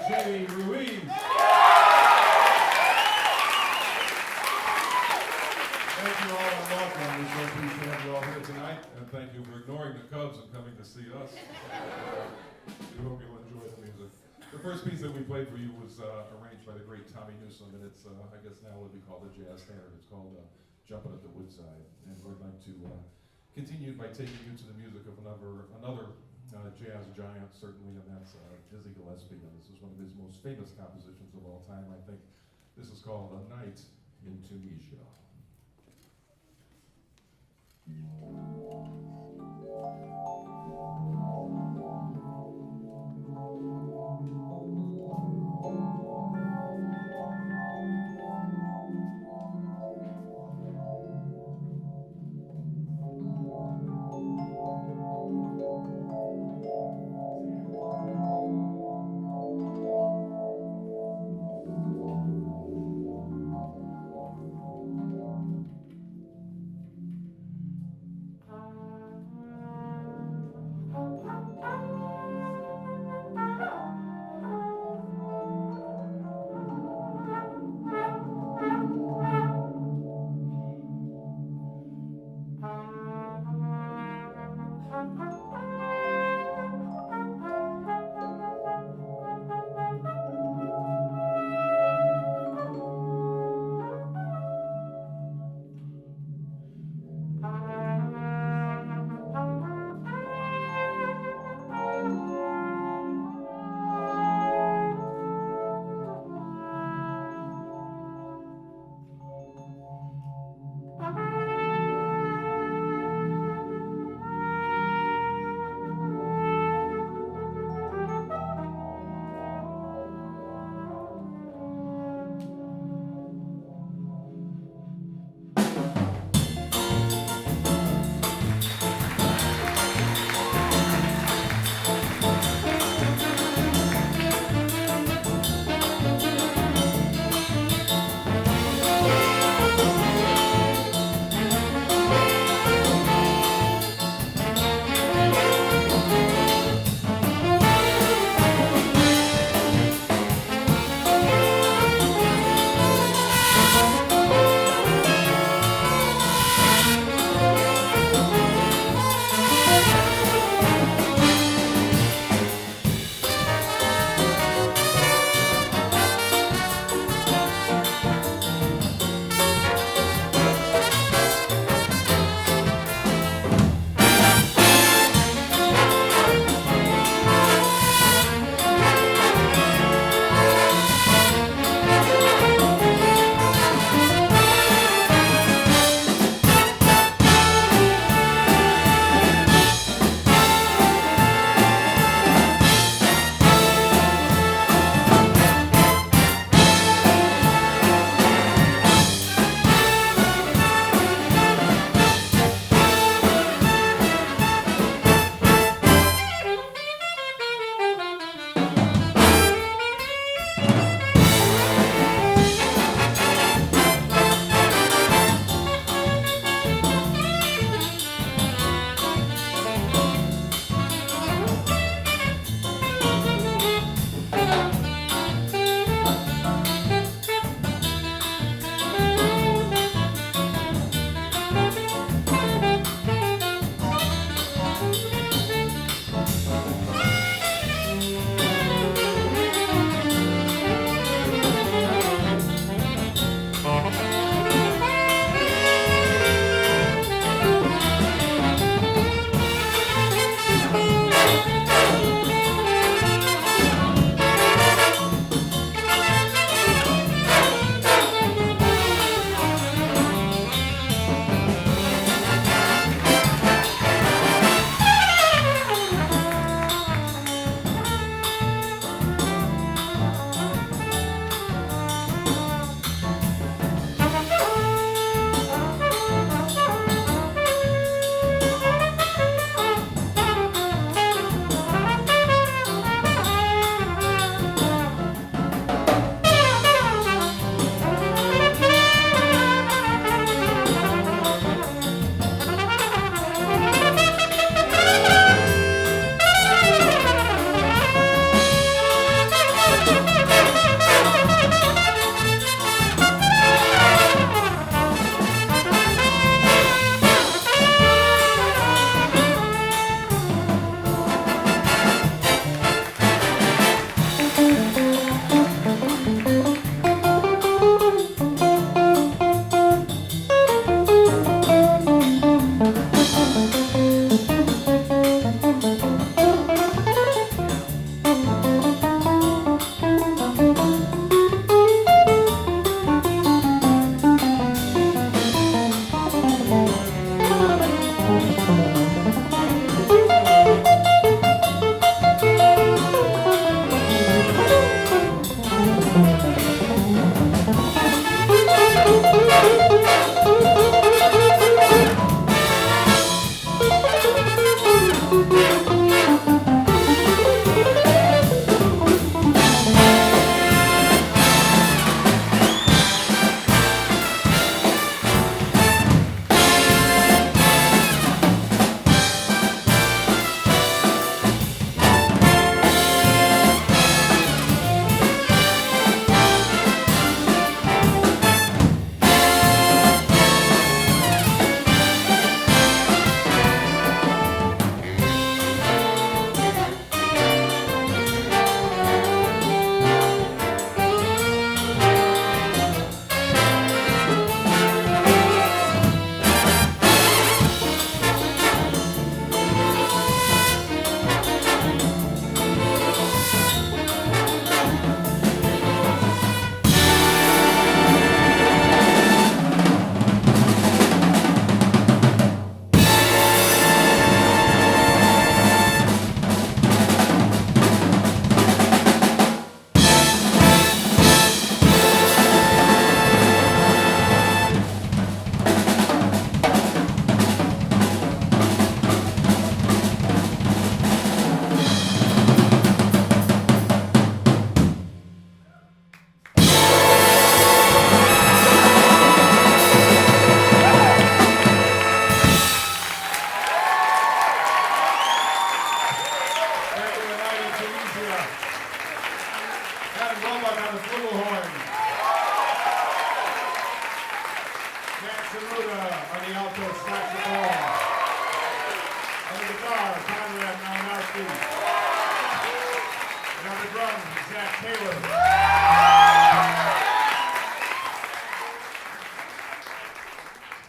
Jay Ruiz. Thank you all and welcome. We so appreciate to have you all here tonight, and thank you for ignoring the Cubs and coming to see us. We hope you'll enjoy the music. The first piece that we played for you was arranged by the great Tommy Newsom, and it's, I guess now would be called a jazz standard. It's called Jumpin' at the Woodside, and we'd like to continue by taking you to the music of another jazz giant, certainly, and that's Dizzy Gillespie. And this is one of his most famous compositions of all time, I think. This is called A Night in Tunisia.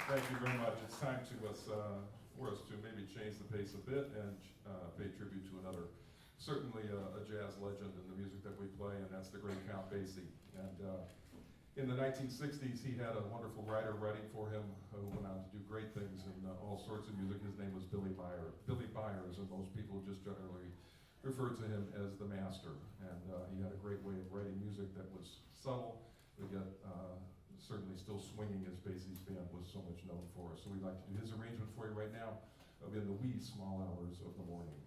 Thank you very much. It's time for us to maybe change the pace a bit and pay tribute to another, certainly a jazz legend in the music that we play, and that's the great Count Basie. And in the 1960s, he had a wonderful writer writing for him who went on to do great things in all sorts of music. His name was Billy Byers, and most people just generally referred to him as the master. And he had a great way of writing music that was subtle, but yet certainly still swinging, as Basie's band was so much known for. So we'd like to do his arrangement for you right now of In the Wee Small Hours of the Morning.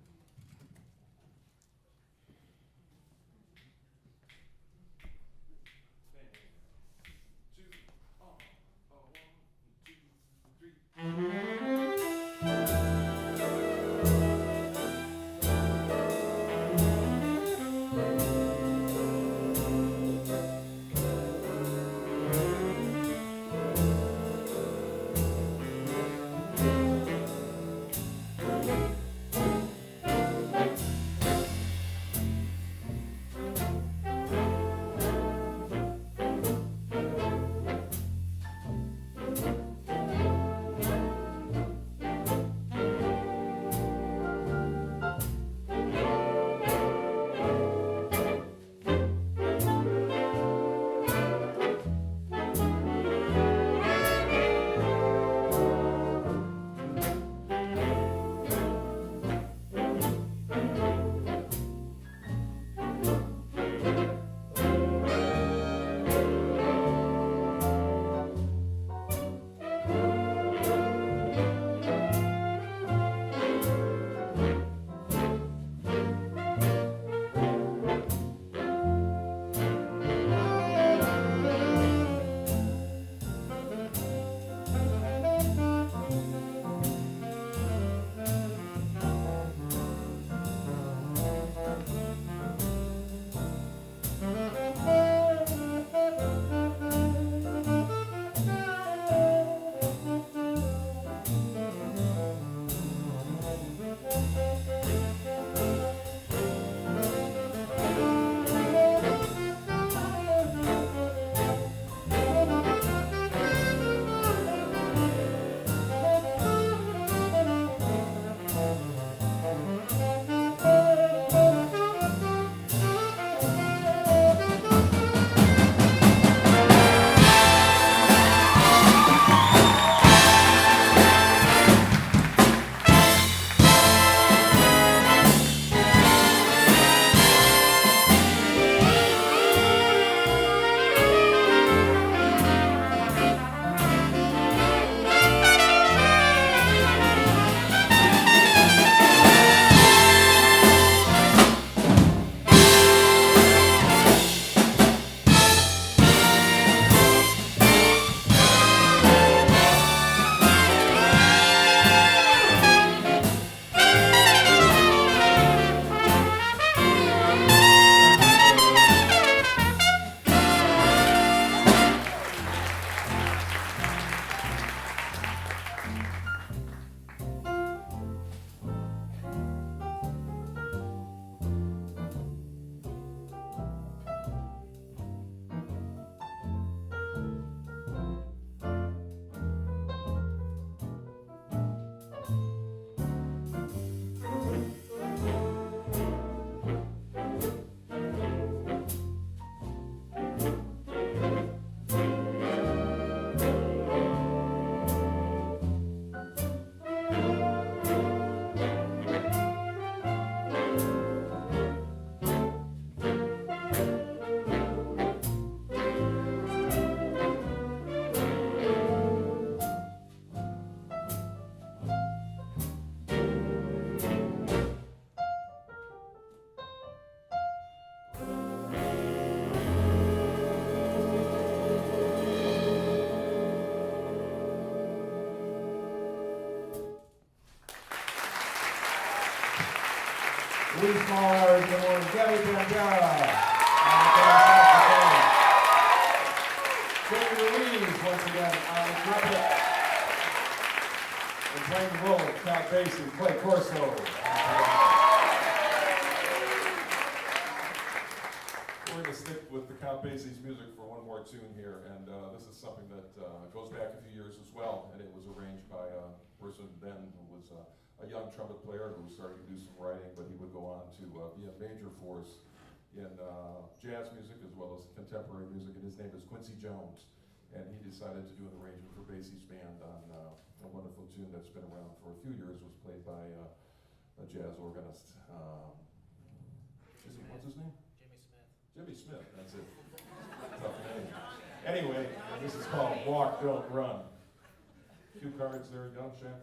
these small hours in the morning. Gabby Bandera. Jamie Louise, once again, on the trumpet. And playing the role of Count Basie, Clay Corso. We're going to stick with the Count Basie's music for one more tune here, and this is something that goes back a few years as well, and it was arranged by a person then who was a young trumpet player who was starting to do some writing, but he would go on to be a major force in jazz music as well as contemporary music, and his name is Quincy Jones, and he decided to do an arrangement for Basie's band on a wonderful tune that's been around for a few years. Was played by a jazz organist. What's his name? Jimmy Smith, that's it. Tough name. Anyway, this is called Walk, Don't Run. Cue cards there, young chap.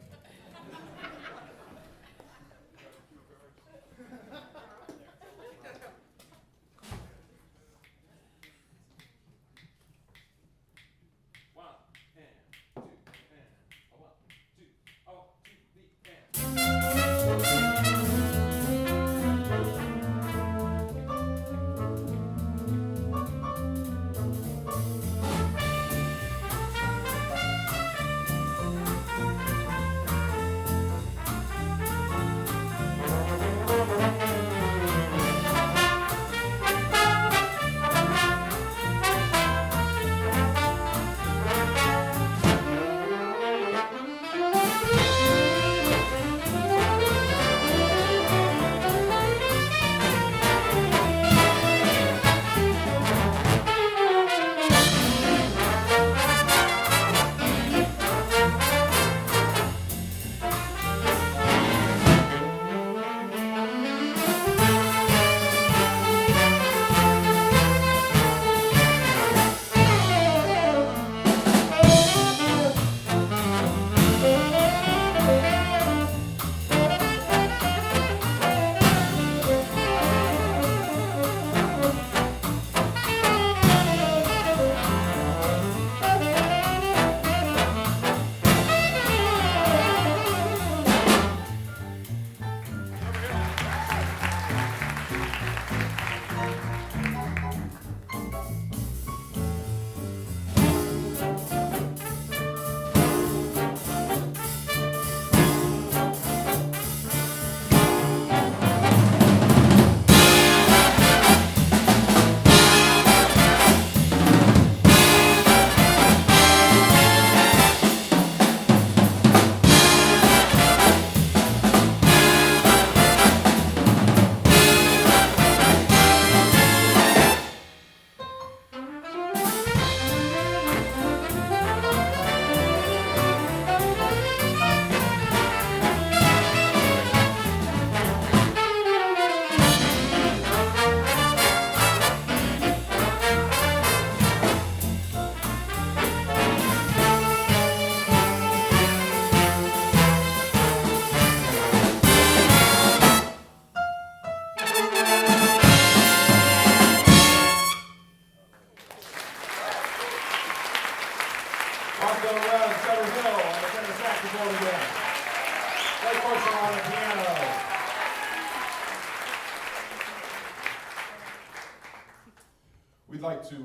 We'd like to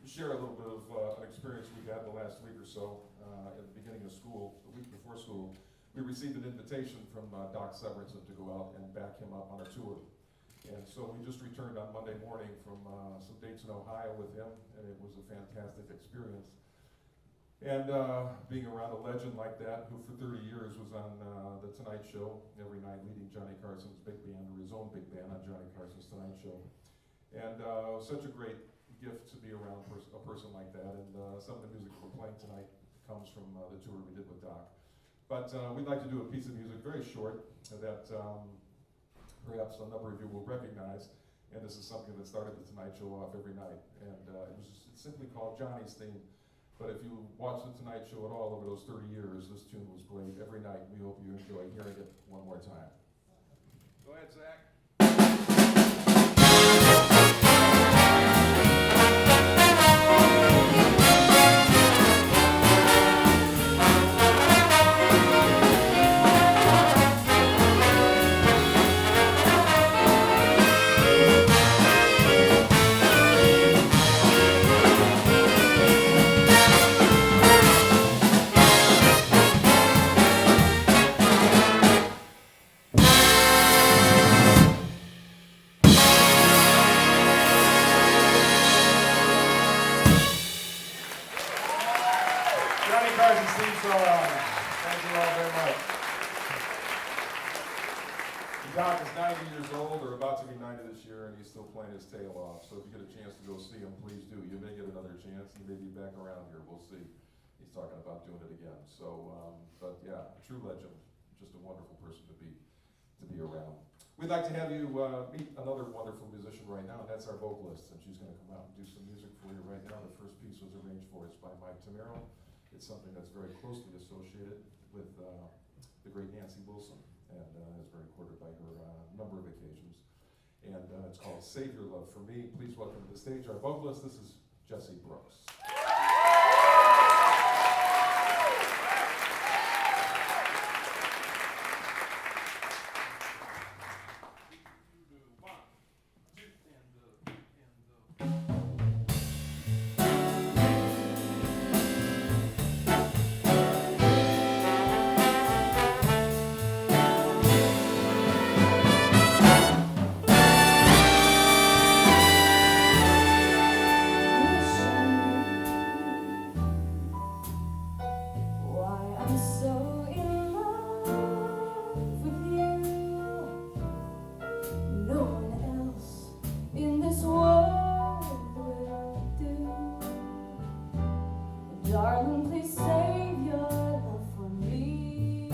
share a little bit of an experience we had the last week or so at the beginning of school, the week before school. We received an invitation from Doc Severinsen to go out and back him up on a tour. And so we just returned on Monday morning from some dates in Ohio with him, and it was a fantastic experience. And being around a legend like that, who for 30 years was on The Tonight Show every night, leading Johnny Carson's big band, or his own big band on Johnny Carson's Tonight Show. And such a great gift to be around a person like that. And some of the music we're playing tonight comes from the tour we did with Doc. But we'd like to do a piece of music, very short, that perhaps a number of you will recognize. And this is something that started the Tonight Show off every night. And it's simply called Johnny's Theme. But if you watch the Tonight Show at all over those 30 years, this tune was played every night. We hope you enjoy hearing it one more time. Go ahead, Zach. Doc is 90 years old, or about to be 90 this year, and he's still playing his tail off. So if you get a chance to go see him, please do. You may get another chance. He may be back around here. We'll see. He's talking about doing it again. So, but yeah, a true legend. Just a wonderful person to be around. We'd like to have you meet another wonderful musician right now, and that's our vocalist. And she's going to come out and do some music for you right now. The first piece was arranged for us by Mike Tamero. It's something that's very closely associated with the great Nancy Wilson, and has been recorded by her on a number of occasions. And it's called Save Your Love for Me. Please welcome to the stage our vocalist. This is Jessie Brooks. Darling, please save your love for me.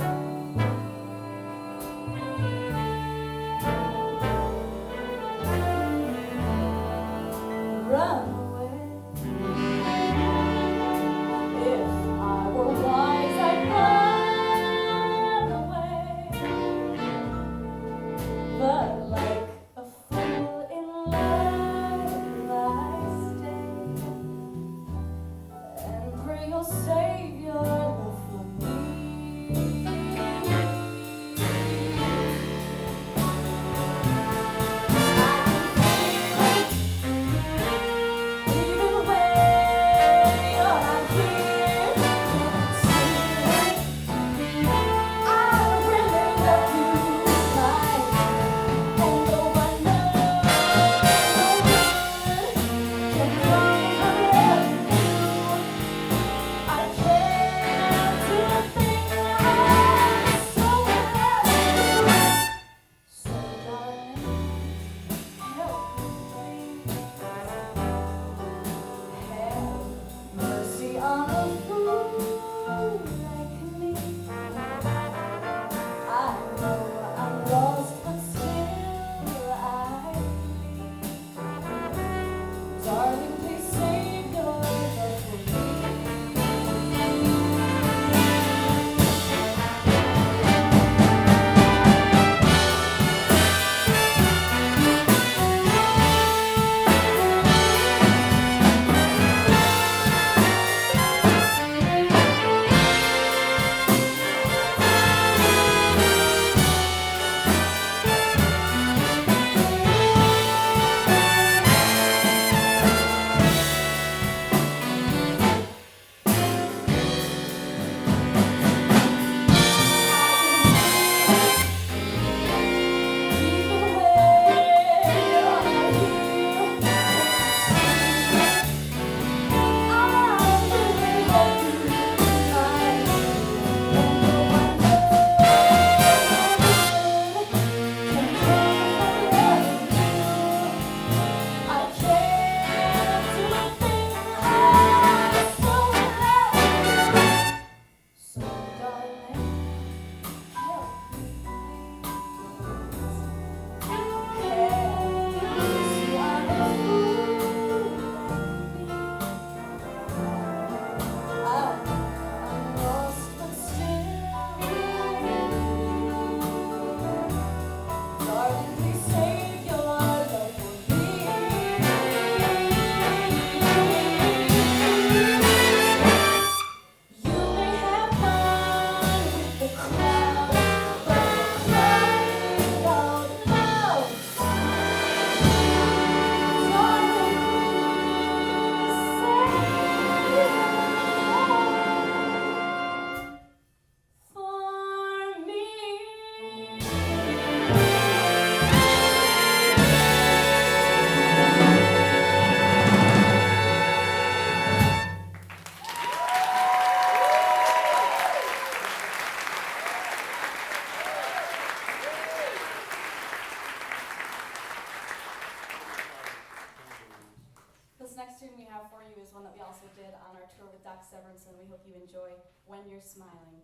Run away. If I were wise, I'd run away. But like a fool in love, I stay and pray you'll save your love for me. Even when you're not here, can't see it. I really love you tonight, and though I know no good can come from loving you, I can't do a thing I'm so in love with you. So darling, help me please. Have mercy on a fool like me. I know I'm lost, but still I believe. Darling, please tune we have for you is one that we also did on our tour with Doc Severinsen. We hope you enjoy When You're Smiling.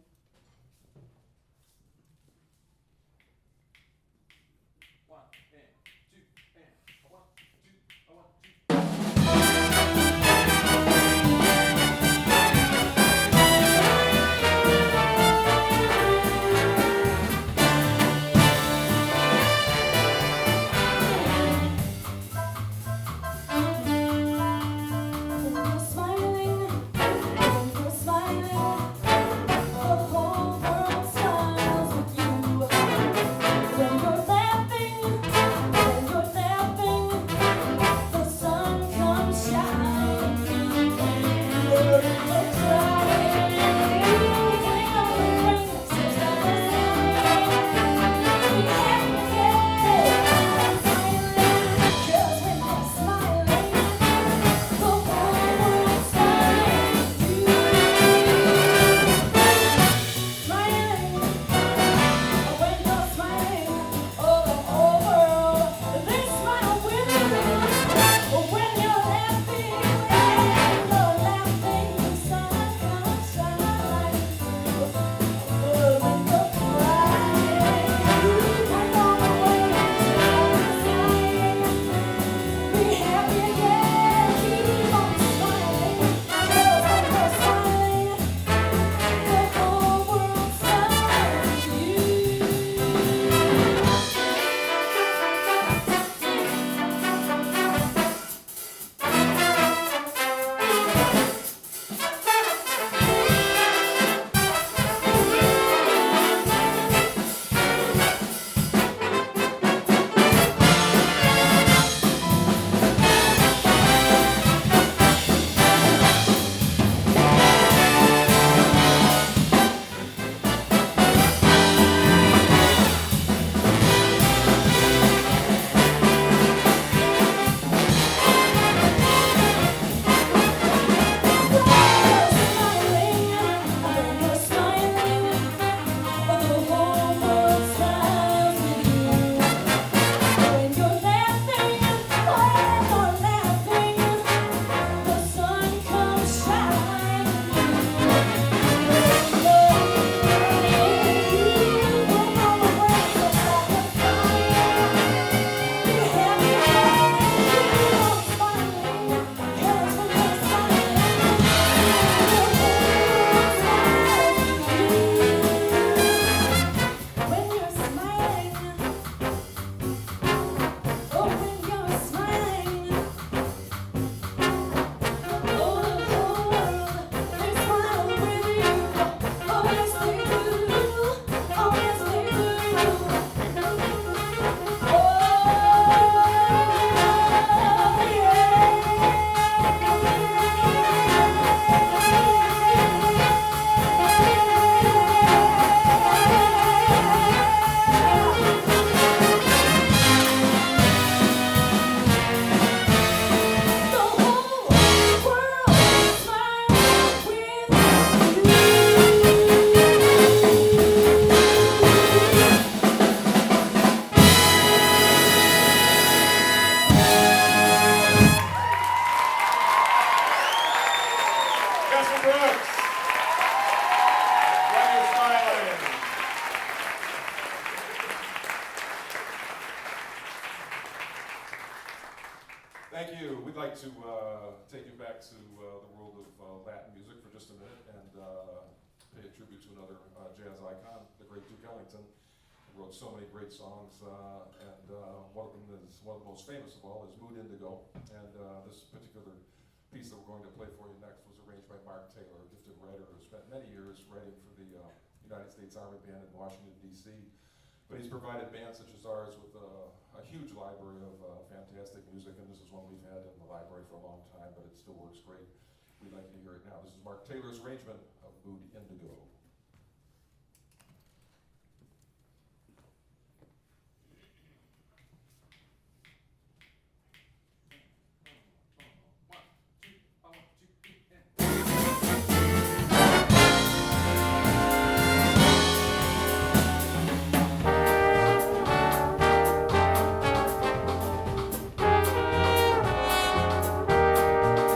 Thank you. We'd like to take you back to the world of Latin music for just a minute and pay a tribute to another jazz icon, the great Duke Ellington. He wrote so many great songs, and one of them is one of the most famous of all is Mood Indigo. And this particular piece that we're going to play for you next was arranged by Mark Taylor, a gifted writer who spent many years writing for the United States Army Band in Washington, D.C. But he's provided bands such as ours with a huge library of fantastic music, and this is one we've had in the library for a long time, but it still works great. We'd like to hear it now. This is Mark Taylor's arrangement of Mood Indigo. Thank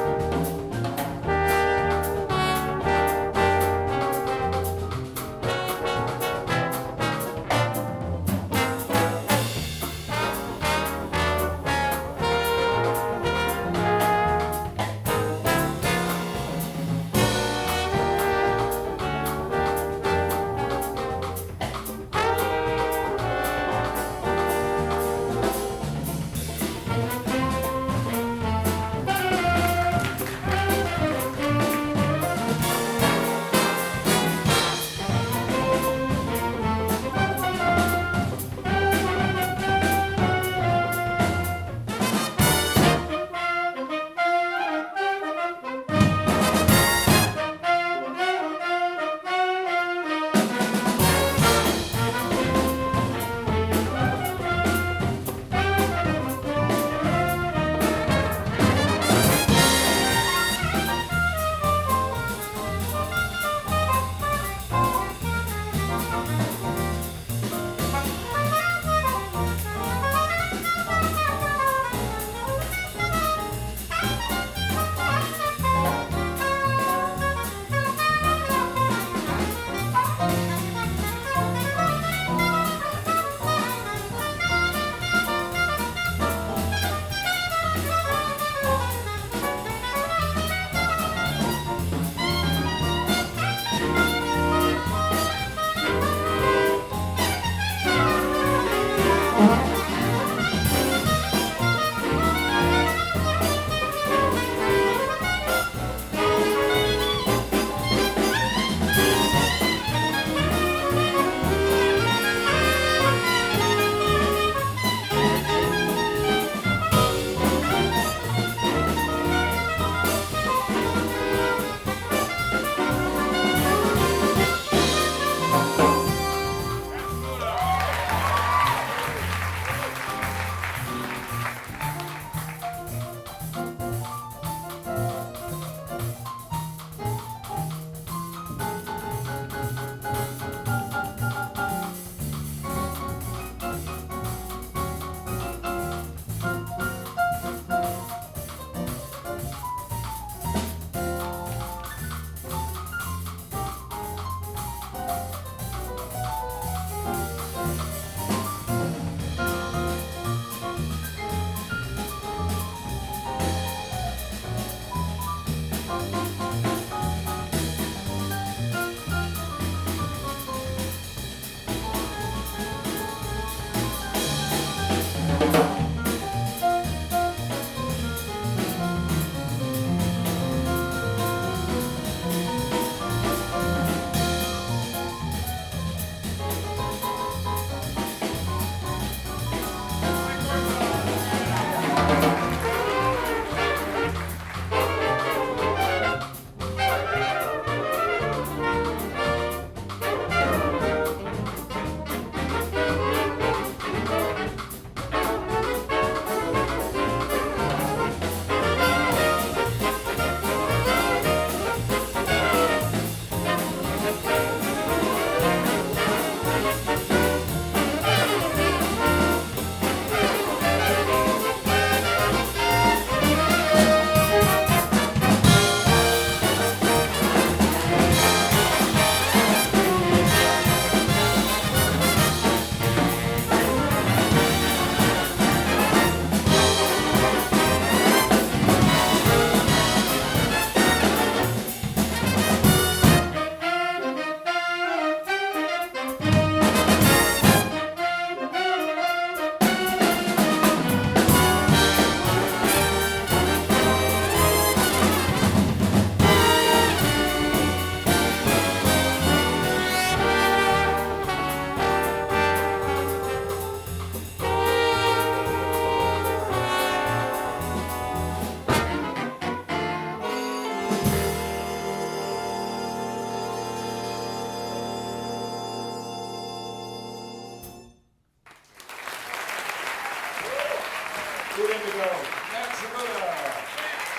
indigo, Matt Sabuda.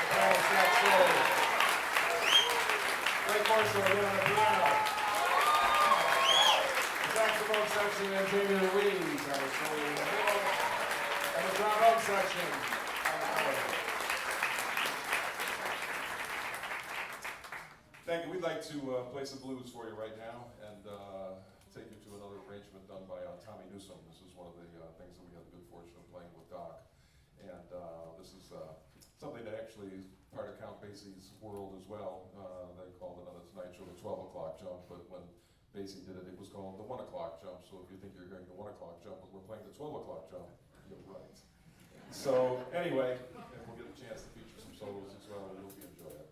Piano saxo. Clay Corso again on the piano. The saxophone section, and Jamie Louise on the shoulder in the middle. And the trombone section on the corner. Thank you. We'd like to play some blues for you right now and take you to another arrangement done by Tommy Newsom. This is one of the things that we had the good fortune of playing with Doc. And this is something that actually is part of Count Basie's world as well. They called it on the Tonight Show the 12 o'clock jump, but when Basie did it, it was called the 1 o'clock jump. So if you think you're hearing the 1 o'clock jump, but we're playing the 12 o'clock jump, you're right. So anyway, and we'll get a chance to feature some solos as well, and you'll enjoy it.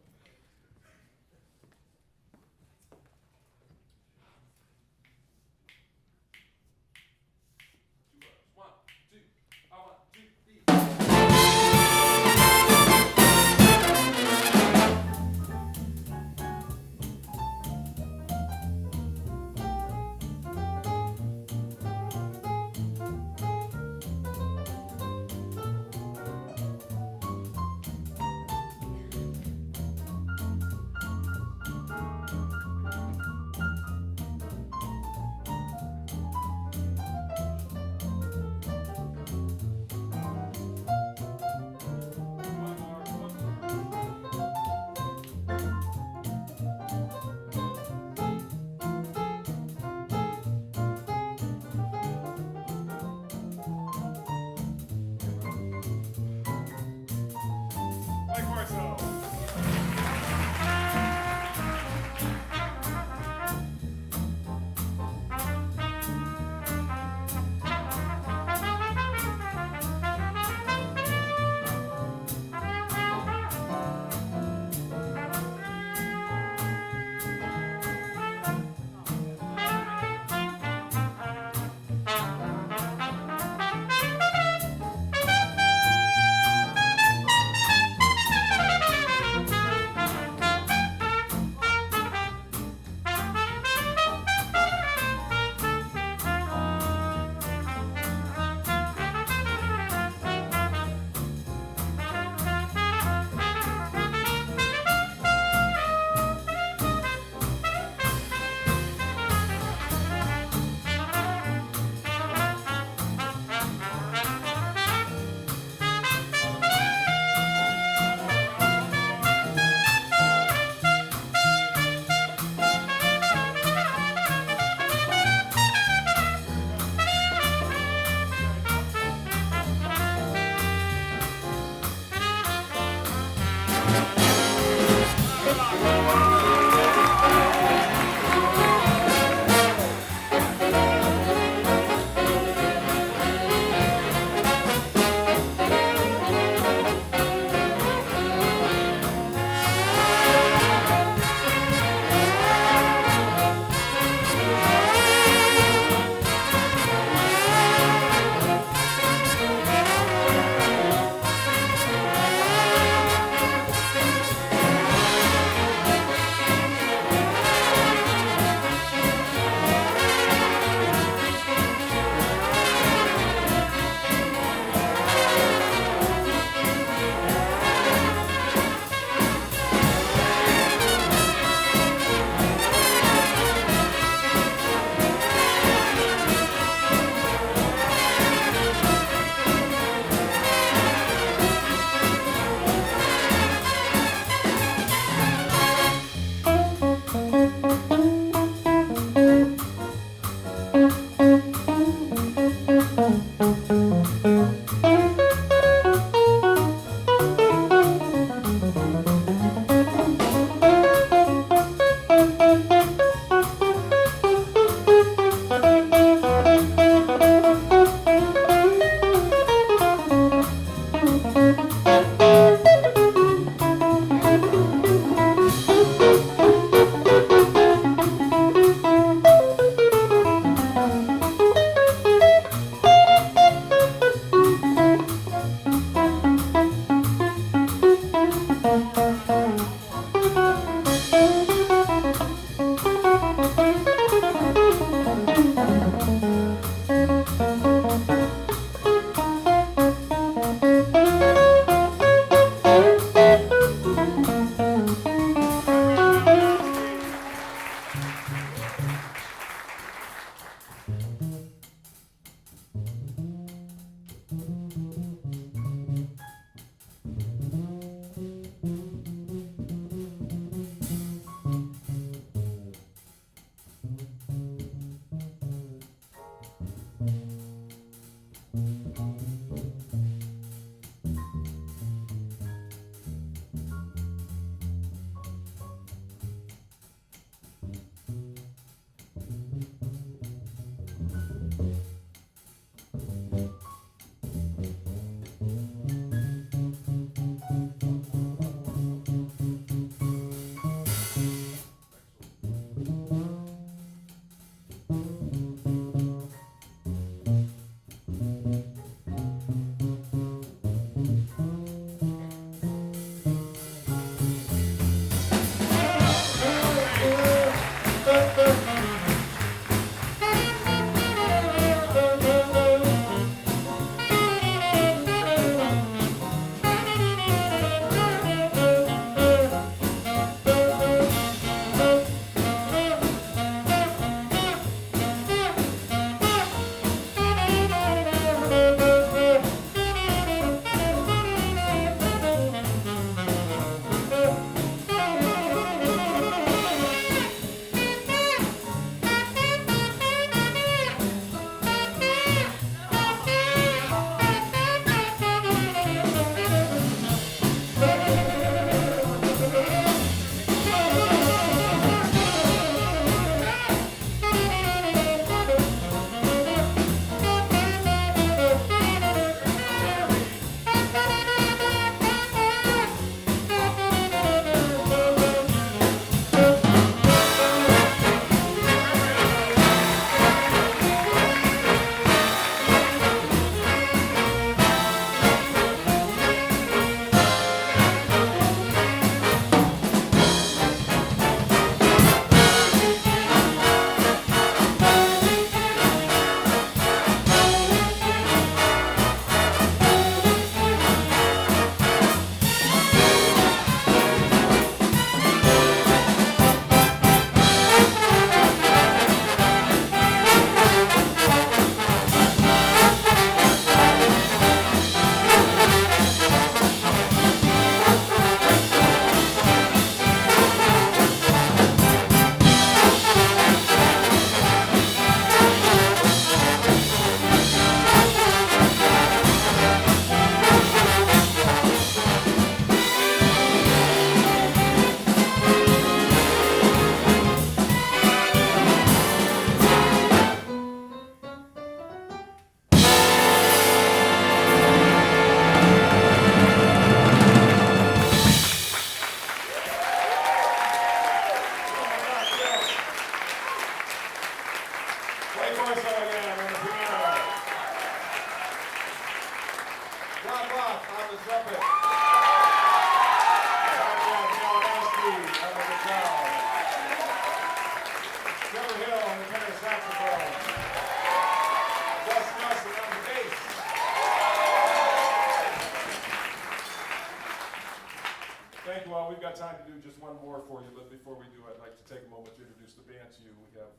Thank you all. We've got time to do just one more for you, but before we do, I'd like to take a moment to introduce the band to you. We have,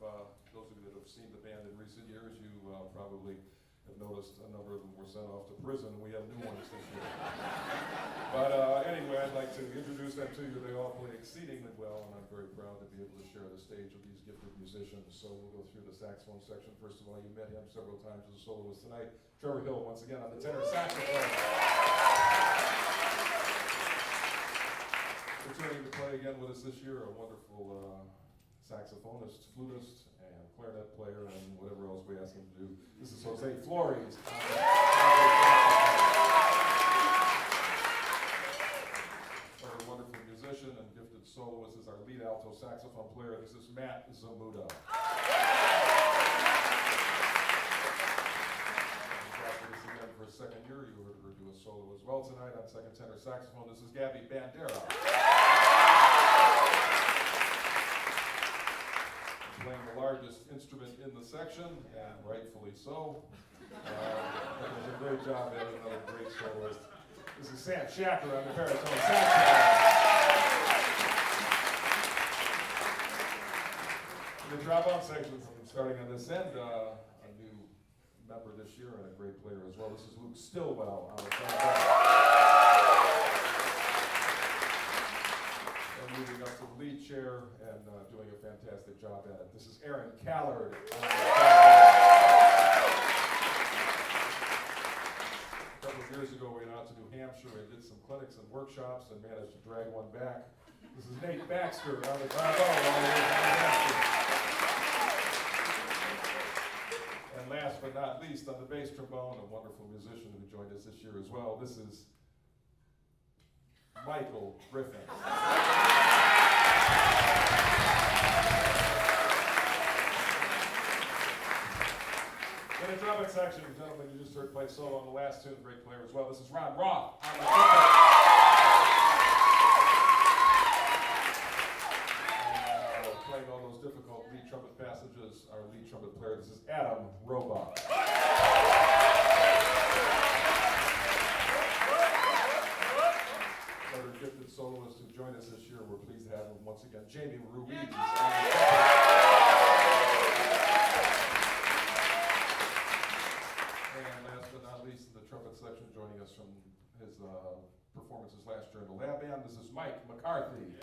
those of you that have seen the band in recent years, you probably have noticed a number of them were sent off to prison. We have new ones this year. But anyway, I'd like to introduce them to you. They all play exceedingly well, and I'm very proud to be able to share the stage with these gifted musicians. So we'll go through the saxophone section. First of all, you met him several times as a soloist tonight. Trevor Hill, once again, on the tenor saxophone. Returning to play again with us this year, a wonderful saxophonist, flutist, and clarinet player, and whatever else we ask him to do. This is Jose Flores. Our wonderful musician and gifted soloist is our lead alto saxophone player. This is Matt Zamuda. For a second year, you heard her do a solo as well tonight on second tenor saxophone. This is Gabby Bandera. Playing the largest instrument in the section, and rightfully so. Does a great job, and another great soloist. This is Sam Shacker on the baritone saxophone. In the trombone section, starting on this end, a new member this year and a great player as well. This is Luke Stillwell on the trombone. And moving up to the lead chair and doing a fantastic job at it. This is Aaron Callard on the trombone. A couple of years ago, we went out to New Hampshire and did some clinics and workshops and managed to drag one back. This is Nate Baxter on the trombone. And last but not least, on the bass trombone, a wonderful musician who joined us this year as well. This is Michael Griffin. In the trumpet section, gentlemen, you just heard play solo on the last tune, great player as well. This is Ron Roth on the trumpet. Playing all those difficult lead trumpet passages, our lead trumpet player, this is Adam Robach. Another gifted soloist who joined us this year. We're pleased to have him once again, Jamie Ruiz. And last but not least, in the trumpet section, joining us from his performances last year in the lab band, this is Mike McCarthy.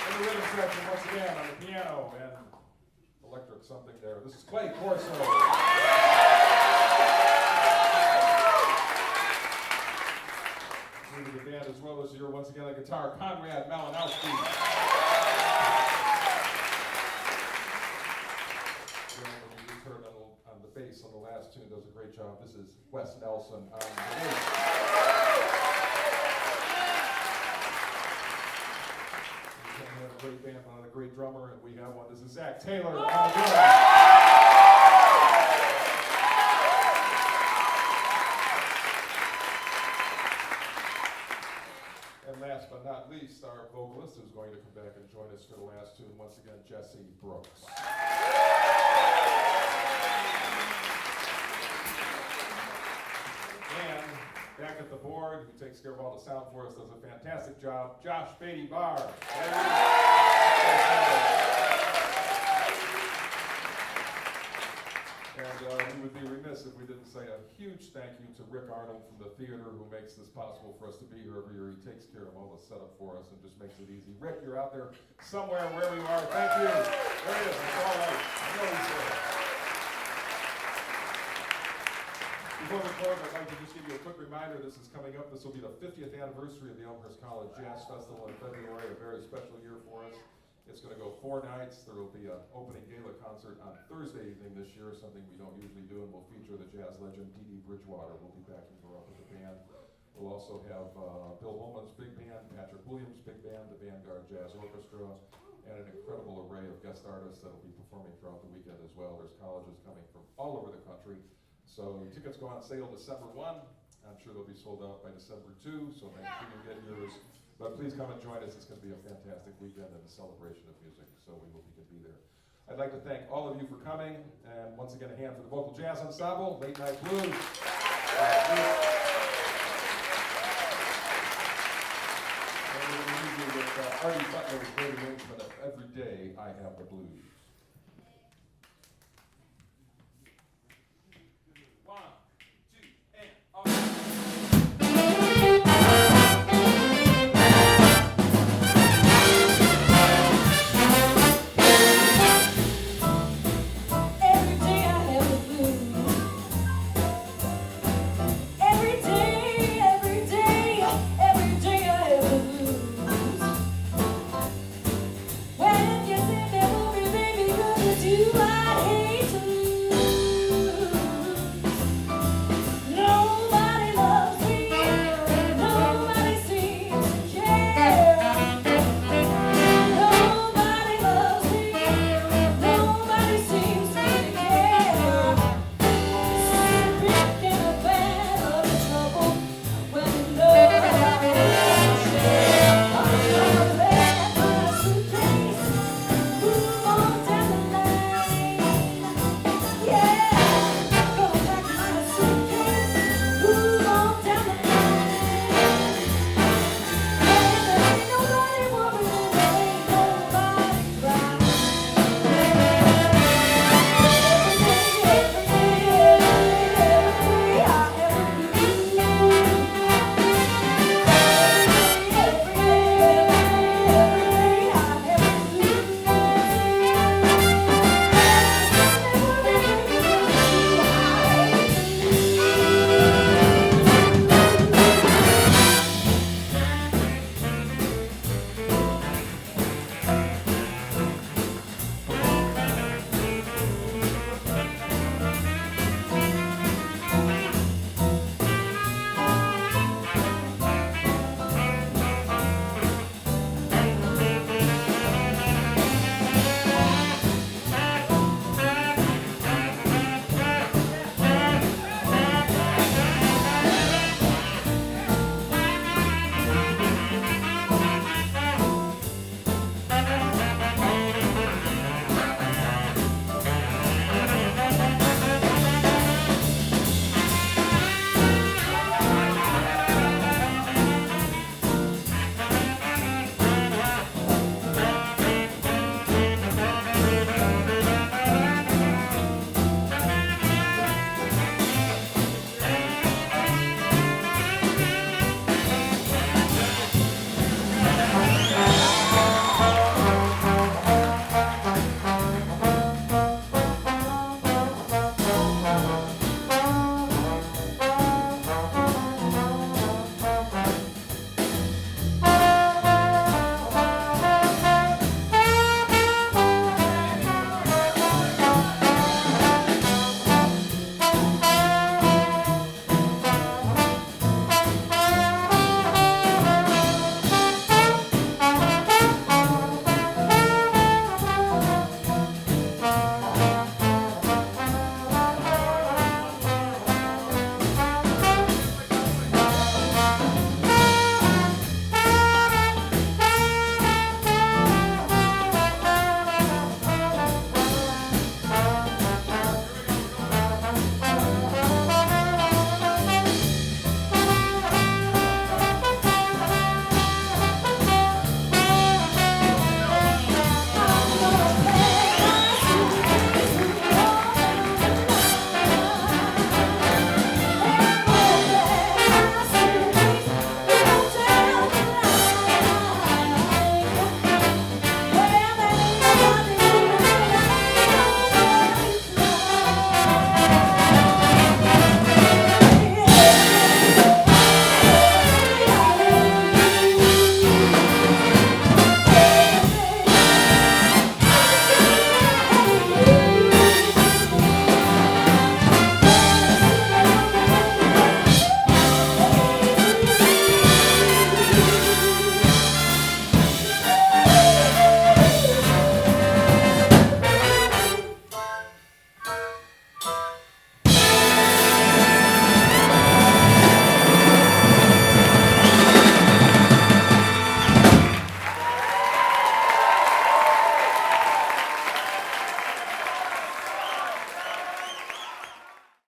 In the rhythm section, once again, on the piano and electric something there. This is Clay Corso. Leading the band as well this year, once again, on guitar, Conrad Malinowski. You just heard on the bass on the last tune, does a great job. This is Wes Nelson on the bass. We have a great band on a great drummer, and we have one. This is Zach Taylor on the drums. And last but not least, our vocalist who's going to come back and join us for the last tune, once again, Jesse Brooks. And back at the board, who takes care of all the sound for us, does a fantastic job, Josh Beatty Barr. And we would be remiss if we didn't say a huge thank you to Rick Arnold from the theater, who makes this possible for us to be here every year. He takes care of all the setup for us and just makes it easy. Rick, you're out there somewhere, wherever you are. Thank you. There he is. It's all right. I know he's there. Before we close, I'd like to just give you a quick reminder. This is coming up. This will be the 50th anniversary of the Elmhurst College Jazz Festival in February, a very special year for us. It's going to go 4 nights. There will be an opening gala concert on Thursday evening this year, something we don't usually do, and we'll feature the jazz legend Dee Dee Bridgewater. We'll be backing her up with the band. We'll also have Bill Bowman's big band, Patrick Williams' big band, the Vanguard Jazz Orchestra, and an incredible array of guest artists that will be performing throughout the weekend as well. There's colleges coming from all over the country. So tickets go on sale December 1. I'm sure they'll be sold out by December 2, so make sure you get yours. But please come and join us. It's going to be a fantastic weekend and a celebration of music, so we hope you can be there. I'd like to thank all of you for coming, and once again, a hand for the Vocal Jazz Ensemble, Late Night Blues. have the blues.